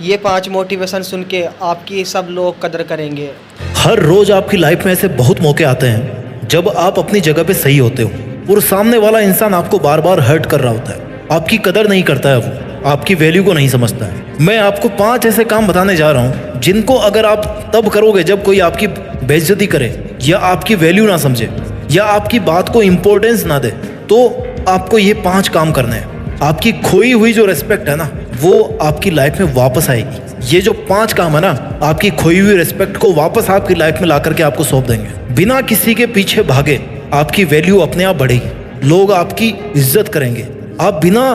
ये 5 मोटिवेशन सुन के आपकी सब लोग कदर करेंगे। हर रोज आपकी लाइफ में ऐसे बहुत मौके आते हैं जब आप अपनी जगह पे सही होते हो और सामने वाला इंसान आपको बार बार हर्ट कर रहा होता है, आपकी कदर नहीं करता है, वो आपकी वैल्यू को नहीं समझता है। मैं आपको 5 ऐसे काम बताने जा रहा हूँ जिनको अगर आप तब करोगे जब कोई आपकी बेइज्जती करे या आपकी वैल्यू ना समझे या आपकी बात को इम्पोर्टेंस ना दे, तो आपको ये 5 काम करने हैं। आपकी खोई हुई जो रिस्पेक्ट है ना, वो आपकी लाइफ में वापस आएगी। ये जो 5 काम है ना, आपकी खोई हुई रिस्पेक्ट को वापस आपकी लाइफ में ला करके आपको सौंप देंगे। बिना किसी के पीछे भागे आपकी वैल्यू अपने आप बढ़ेगी, लोग आपकी इज्जत करेंगे। आप बिना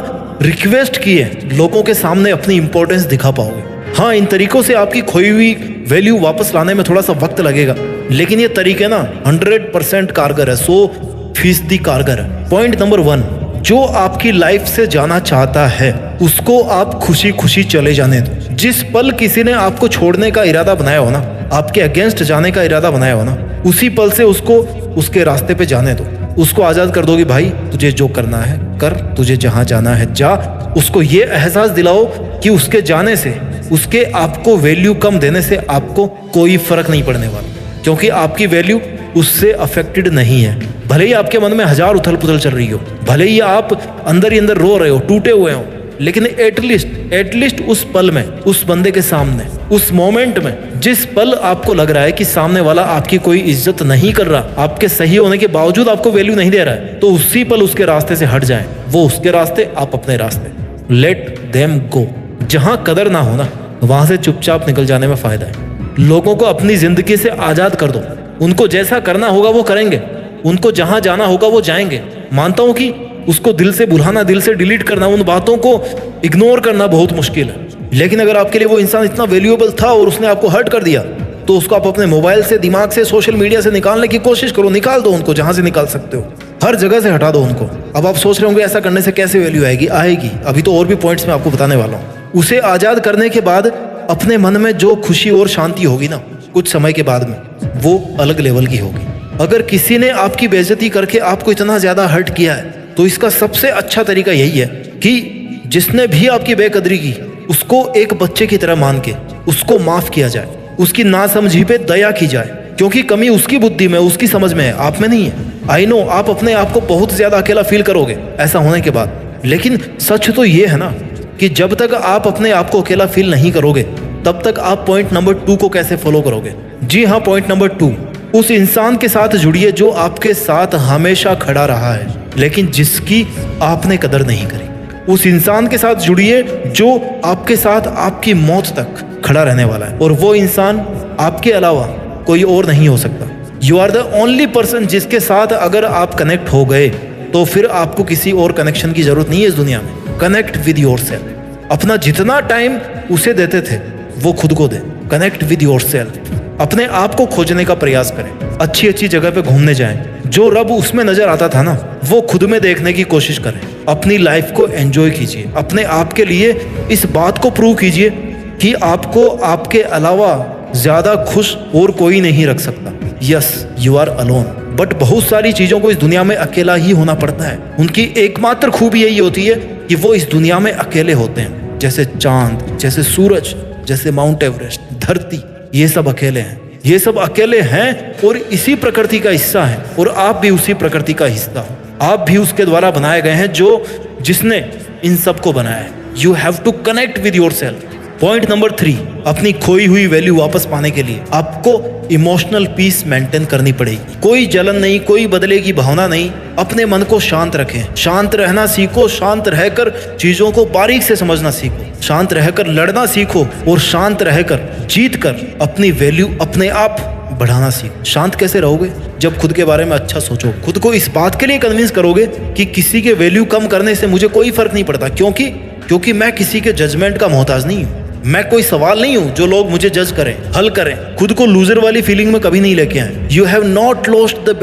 रिक्वेस्ट किए लोगों के सामने अपनी इंपॉर्टेंस दिखा पाओगे। हाँ, इन तरीकों से आपकी खोई हुई वैल्यू वापस लाने में थोड़ा सा वक्त लगेगा, लेकिन ये तरीके ना 100% कारगर है, 100% कारगर है। पॉइंट नंबर 1, जो आपकी लाइफ से जाना चाहता है उसको आप खुशी खुशी चले जाने दो। जिस पल किसी ने आपको छोड़ने का इरादा बनाया हो ना, आपके अगेंस्ट जाने का इरादा बनाया हो ना, उसी पल से उसको उसके रास्ते पे जाने दो। उसको आज़ाद कर दो कि भाई तुझे जो करना है कर, तुझे जहाँ जाना है जा। उसको ये एहसास दिलाओ कि उसके जाने से, उसके आपको वैल्यू कम देने से आपको कोई फर्क नहीं पड़ने वाला, क्योंकि आपकी वैल्यू उससे अफेक्टेड नहीं है। भले ही आपके मन में 1000 उथल पुथल चल रही हो, भले ही आप अंदर ही अंदर रो रहे हो, टूटे हुए हो, लेकिन एटलीस्ट उस पल में, उस बंदे के सामने, उस मोमेंट में, जिस पल आपको लग रहा है कि सामने वाला आपकी कोई इज्जत नहीं कर रहा, आपके सही होने के बावजूद आपको वैल्यू नहीं दे रहा है, तो उसी पल उसके रास्ते से हट जाएं। वो उसके रास्ते, आप अपने रास्ते। Let them go. जहां कदर ना हो ना, वहां से चुपचाप निकल जाने में फायदा है। लोगों को अपनी जिंदगी से आजाद कर दो। उनको जैसा करना होगा वो करेंगे, उनको जहां जाना होगा वो जाएंगे। मानता हूं कि उसको दिल से भुलाना, दिल से डिलीट करना, उन बातों को इग्नोर करना बहुत मुश्किल है, लेकिन अगर आपके लिए वो इंसान इतना वैल्यूएबल था और उसने आपको हर्ट कर दिया, तो उसको आप अपने मोबाइल से, दिमाग से, सोशल मीडिया से निकालने की कोशिश करो। निकाल दो उनको, जहां से निकाल सकते हो, हर जगह से हटा दो उनको। अब आप सोच रहे होंगे ऐसा करने से कैसे वैल्यू आएगी? आएगी। अभी तो और भी पॉइंट्स मैं आपको बताने वाला हूँ। उसे आजाद करने के बाद अपने मन में जो खुशी और शांति होगी ना, कुछ समय के बाद में, वो अलग लेवल की होगी। अगर किसी ने आपकी बेइज्जती करके आपको इतना ज्यादा हर्ट किया है, तो इसका सबसे अच्छा तरीका यही है कि जिसने भी आपकी बेकदरी की, उसको एक बच्चे की तरह मान के उसको माफ किया जाए, उसकी नासमझी पे दया की जाए, क्योंकि कमी उसकी बुद्धि में, उसकी समझ में है, आप में नहीं है। आई नो आप अपने आप को बहुत ज्यादा अकेला फील करोगे ऐसा होने के बाद, लेकिन सच तो ये है ना कि जब तक आप अपने आप को अकेला फील नहीं करोगे, तब तक आप पॉइंट नंबर 2 को कैसे फॉलो करोगे? जी हाँ, पॉइंट नंबर 2, उस इंसान के साथ जुड़िए जो आपके साथ हमेशा खड़ा रहा है, लेकिन जिसकी आपने कदर नहीं करी। उस इंसान के साथ जुड़िए जो आपके साथ आपकी मौत तक खड़ा रहने वाला है, और वो इंसान आपके अलावा कोई और नहीं हो सकता। You are the only person जिसके साथ अगर आप कनेक्ट हो गए, तो फिर आपको किसी और कनेक्शन की जरूरत नहीं है इस दुनिया में। Connect with yourself. अपना जितना टाइम उसे देते थे वो खुद को दे। Connect with yourself. अपने आप को खोजने का प्रयास करें, अच्छी अच्छी जगह पे घूमने जाएं, जो रब उसमें नजर आता था ना, वो खुद में देखने की कोशिश करें। अपनी लाइफ को एंजॉय कीजिए। अपने आप के लिए इस बात को प्रूव कीजिए कि आपको आपके अलावा ज्यादा खुश और कोई नहीं रख सकता। Yes, you are alone, but बहुत सारी चीजों को इस दुनिया में अकेला ही होना पड़ता है। उनकी एकमात्र खूबी यही होती है कि वो इस दुनिया में अकेले होते हैं। जैसे चांद, जैसे सूरज, जैसे माउंट एवरेस्ट, धरती, ये सब अकेले हैं। ये सब अकेले हैं और इसी प्रकृति का हिस्सा है, और आप भी उसी प्रकृति का हिस्सा हो। आप भी उसके द्वारा बनाए गए हैं जिसने इन सब को बनाया है। You have to connect with yourself. Point number 3, अपनी खोई हुई वैल्यू वापस पाने के लिए आपको इमोशनल पीस मेंटेन करनी पड़ेगी। कोई जलन नहीं, कोई बदले की भावना नहीं। अपने मन को शांत रखें, शांत रहना सीखो, शांत रहकर चीजों को बारीक से समझना सीखो, शांत रहकर लड़ना सीखो, और शांत रहकर जीत कर अपनी वैल्यू अपने आप बढ़ाना सीखो। शांत कैसे रहोगे? जब खुद के बारे में अच्छा सोचो, खुद को इस बात के लिए कन्विंस करोगे कि किसी के वैल्यू कम करने से मुझे कोई फर्क नहीं पड़ता, क्योंकि मैं किसी के जजमेंट का मोहताज नहीं हूँ। मैं कोई सवाल नहीं हूं जो लोग मुझे जज करें, हल करें। खुद को लूजर वाली फीलिंग में कभी नहीं लेके आए। You have not lost the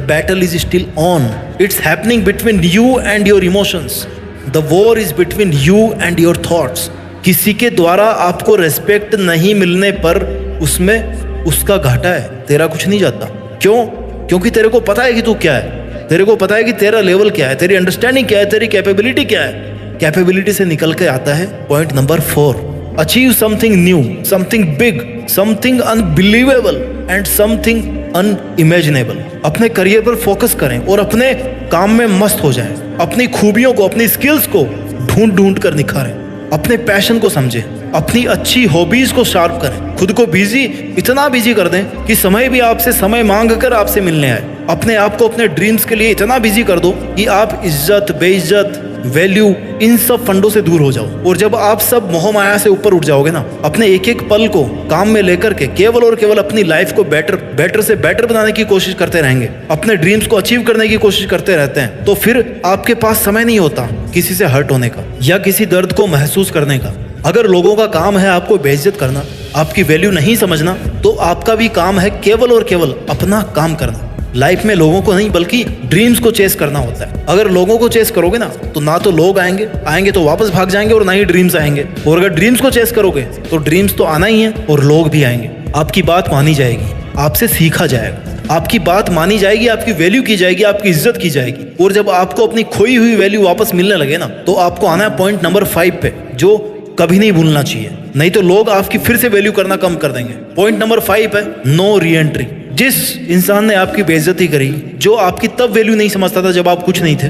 battle is still on. It's happening between you and your emotions. The war is between you and your thoughts. किसी के द्वारा आपको रेस्पेक्ट नहीं मिलने पर उसमें उसका घाटा है, तेरा कुछ नहीं जाता। क्यों? क्योंकि तेरे को पता है कि तू क्या है, तेरे को पता है कि तेरा लेवल क्या है, तेरी अंडरस्टैंडिंग क्या है, तेरी कैपेबिलिटी क्या है। कैपेबिलिटी से निकल के आता है point number 4, achieve something new, something big, something unbelievable and something unimaginable. अपने करियर पर फोकस करें और अपने काम में मस्त हो जाएं। अपनी खूबियों को, अपनी स्किल्स को ढूंढ ढूंढ कर निखारें। अपने पैशन को समझें, अपनी अच्छी हॉबीज को शार्प करें। खुद को बिजी, इतना बिजी कर दें कि समय भी आपसे समय मांग कर आपसे मिलने आए। अपने आप को अपने ड्रीम्स के लिए इतना बिजी कर दो कि आप इज्जत, बेइज्जत, वैल्यू, इन सब फंडों से दूर हो जाओ। और जब आप सब मोह माया से ऊपर उठ जाओगे ना, अपने एक एक पल को काम में लेकर के केवल और केवल अपनी लाइफ को बेटर से बेटर बनाने की कोशिश करते रहेंगे, अपने ड्रीम्स को अचीव करने की कोशिश करते रहते हैं, तो फिर आपके पास समय नहीं होता किसी से हर्ट होने का या किसी दर्द को महसूस करने का। अगर लोगों का काम है आपको बेइज्जत करना, आपकी वैल्यू नहीं समझना, तो आपका भी काम है केवल और केवल अपना काम करना। लाइफ में लोगों को नहीं बल्कि ड्रीम्स को चेस करना होता है। अगर लोगों को चेस करोगे ना तो लोग आएंगे तो वापस भाग जाएंगे, और ना ही ड्रीम्स आएंगे। और अगर ड्रीम्स को चेस करोगे तो ड्रीम्स तो आना ही है और लोग भी आएंगे। आपकी बात मानी जाएगी, आपसे सीखा जाएगा, आपकी बात मानी जाएगी, आपकी वैल्यू की जाएगी, आपकी इज्जत की जाएगी। और जब आपको अपनी खोई हुई वैल्यू वापस मिलने लगे ना, तो आपको आना है पॉइंट नंबर 5 पे, जो कभी नहीं भूलना चाहिए, नहीं तो लोग आपकी फिर से वैल्यू करना कम कर देंगे। पॉइंट नंबर 5 है नो री एंट्री। जिस इंसान ने आपकी बेइज्जती करी, जो आपकी तब वैल्यू नहीं समझता था जब आप कुछ नहीं थे,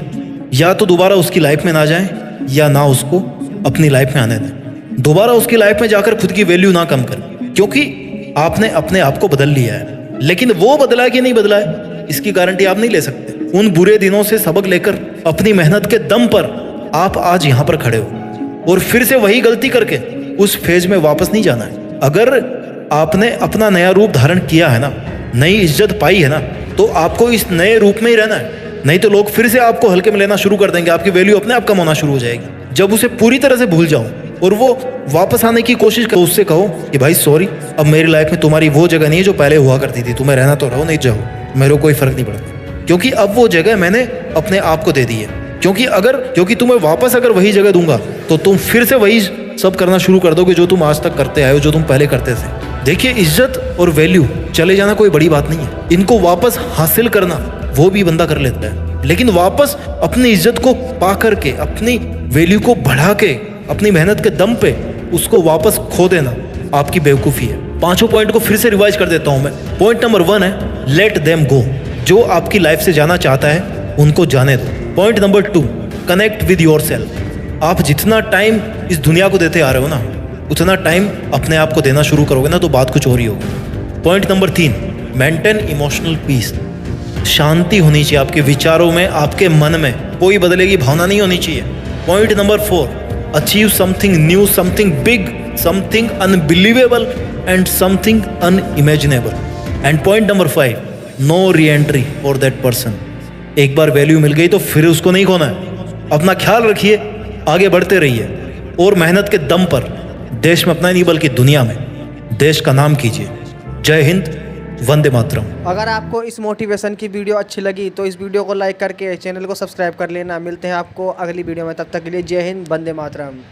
या तो दोबारा उसकी लाइफ में ना जाएं या ना उसको अपनी लाइफ में आने दें। दोबारा उसकी लाइफ में जाकर खुद की वैल्यू ना कम करें, क्योंकि आपने अपने आप को बदल लिया है। लेकिन वो बदला है कि नहीं बदला है, इसकी गारंटी आप नहीं ले सकते। उन बुरे दिनों से सबक लेकर अपनी मेहनत के दम पर आप आज यहाँ पर खड़े हो, और फिर से वही गलती करके उस फेज में वापस नहीं जाना है। अगर आपने अपना नया रूप धारण किया है ना, नई इज्जत पाई है ना, तो आपको इस नए रूप में ही रहना है। नहीं तो लोग फिर से आपको हल्के में लेना शुरू कर देंगे, आपकी वैल्यू अपने आप कम होना शुरू हो जाएगी। जब उसे पूरी तरह से भूल जाओ और वो वापस आने की कोशिश करो, उससे कहो कि भाई सॉरी, अब मेरी लाइफ में तुम्हारी वो जगह नहीं है जो पहले हुआ करती थी। तुम्हें रहना तो रहो, नहीं जाओ, मेरे को कोई फर्क नहीं पड़ता, क्योंकि अब वो जगह मैंने अपने आप को दे दी है। क्योंकि तुम्हें वापस अगर वही जगह दूंगा तो तुम फिर से वही सब करना शुरू कर दोगे जो तुम आज तक करते आए हो, जो तुम पहले करते थे। देखिए, इज्जत और वैल्यू चले जाना कोई बड़ी बात नहीं है। इनको वापस हासिल करना वो भी बंदा कर लेता है, लेकिन वापस अपनी इज्जत को पा करके, अपनी वैल्यू को बढ़ा के, अपनी मेहनत के दम पे उसको वापस खो देना आपकी बेवकूफ़ी है। 5 पॉइंट को फिर से रिवाइज कर देता हूं मैं। पॉइंट नंबर 1 है लेट देम गो। जो आपकी लाइफ से जाना चाहता है उनको जाने दो। Point number 2, connect with your self. आप जितना टाइम इस दुनिया को देते आ रहे हो ना, उतना टाइम अपने आप को देना शुरू करोगे ना, तो बात कुछ और ही होगी। Point number 3, maintain emotional peace. शांति होनी चाहिए आपके विचारों में, आपके मन में कोई बदले की भावना नहीं होनी चाहिए। Point number 4, achieve something new, something big, something unbelievable and something unimaginable. And point number 5, no re entry for that person. एक बार वैल्यू मिल गई तो फिर उसको नहीं खोना है। अपना ख्याल रखिए, आगे बढ़ते रहिए, और मेहनत के दम पर देश में अपना नहीं बल्कि दुनिया में देश का नाम कीजिए। जय हिंद, वंदे मातरम। अगर आपको इस मोटिवेशन की वीडियो अच्छी लगी तो इस वीडियो को लाइक करके चैनल को सब्सक्राइब कर लेना। मिलते हैं आपको अगली वीडियो में, तब तक के लिए जय हिंद, वंदे मातरम।